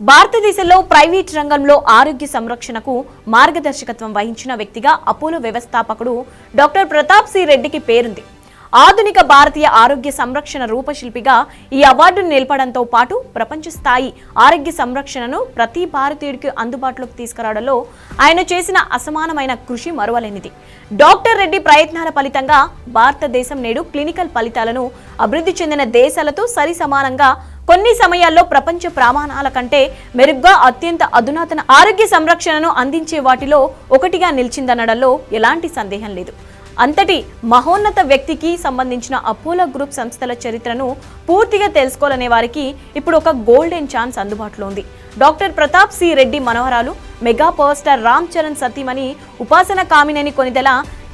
భారతదేశంలో ప్రైవేట్ రంగంలో ఆరోగ్య సంరక్షణకు మార్గదర్శకత్వం వహించిన వ్యక్తిగా అపోలో వ్యవస్థాపకుడు డాక్టర్ ప్రతాప్ సి రెడ్డికి పేరుంది. ఆధునిక భారతీయ ఆరోగ్య సంరక్షణ రూపశిల్పిగా ఈ అవార్డును నిలపడంతో పాటు ప్రపంచ స్థాయి ఆరోగ్య సంరక్షణను ప్రతి భారతీయుడికి అందుబాటులోకి తీసుకురావడంలో ఆయన చేసిన అసమానమైన కృషి మరువలేనిది. డాక్టర్ రెడ్డి ప్రయత్నాల ఫలితంగా భారతదేశం నేడు క్లినికల్ ఫలితాలను అభివృద్ధి చెందిన దేశాలతో సరి సమానంగా, కొన్ని సమయాల్లో ప్రపంచ ప్రమాణాల కంటే మెరుగ్గా అత్యంత అధునాతన ఆరోగ్య సంరక్షణను అందించే వాటిలో ఒకటిగా నిలిచిందనడంలో ఎలాంటి సందేహం లేదు. అంతటి మహోన్నత వ్యక్తికి సంబంధించిన అపోలో గ్రూప్ సంస్థల చరిత్రను పూర్తిగా తెలుసుకోవాలనే వారికి ఇప్పుడు ఒక గోల్డెన్ ఛాన్స్ అందుబాటులో ఉంది. డాక్టర్ ప్రతాప్ సి రెడ్డి మనవరాలు mega power star Ram Charan సతీమణి ఉపాసన కామినేని కొనిదెల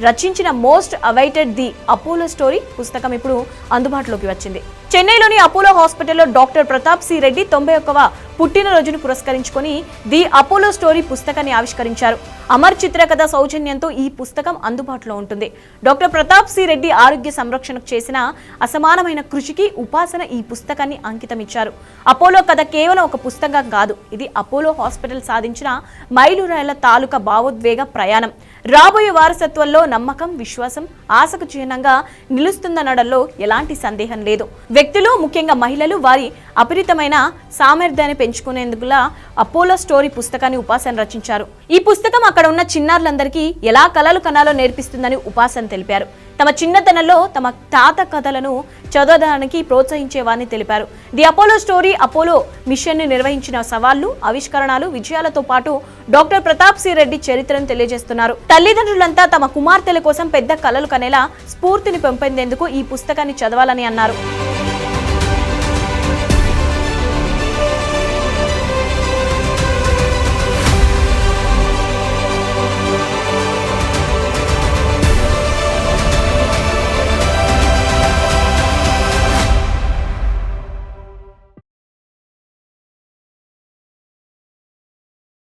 రచించిన most awaited the Apollo story పుస్తకం ఇప్పుడు అందుబాటులోకి వచ్చింది. చెన్నైలోని అపోలో హాస్పిటల్లో డాక్టర్ ప్రతాప్ సి రెడ్డి 91వ పుట్టినరోజును పురస్కరించుకొని ది అపోలో స్టోరీ పుస్తకాన్ని ఆవిష్కరించారు. అమర్ చిత్రకథ సౌజన్యంతో ఈ పుస్తకం అందుబాటులో ఉంటుంది. డాక్టర్ ప్రతాప్ సి రెడ్డి ఆరోగ్య సంరక్షణకు చేసిన అసమానమైన కృషికి ఉపాసన ఈ పుస్తకాన్ని అంకితమిచ్చారు. అపోలో కథ కేవలం ఒక పుస్తకం కాదు, ఇది అపోలో హాస్పిటల్ సాధించిన మైలురాళ్ల తాలూకా భావోద్వేగ ప్రయాణం. రాబోయే వారసత్వంలో నమ్మకం, విశ్వాసం, ఆశకు చిహ్నంగా నిలుస్తుందనడంలో ఎలాంటి సందేహం లేదు. వ్యక్తులు, ముఖ్యంగా మహిళలు వారి అపరితమైన సామర్థ్యాన్ని పెంచుకునేందుకులా అపోలో స్టోరీ పుస్తకాన్ని ఉపాసన రచించారు. ఈ పుస్తకం అక్కడ ఉన్న చిన్నారులందరికీ ఎలా కలలు కనాలో నేర్పిస్తుందని ఉపాసన తెలిపారు. తమ చిన్నతనంలో తమ తాత కథలను చదవడానికి ప్రోత్సహించేవారని తెలిపారు. The Apollo story Apollo mission ను నిర్వహించిన సవాళ్లు, ఆవిష్కరణలు, విజయాలతో పాటు డాక్టర్ ప్రతాప్ సి రెడ్డి చరిత్రను తెలియజేస్తున్నారు. తల్లిదండ్రులంతా తమ కుమార్తెల కోసం పెద్ద కలలు కనేలా స్ఫూర్తిని పెంపొందేందుకు ఈ పుస్తకాన్ని చదవాలని అన్నారు.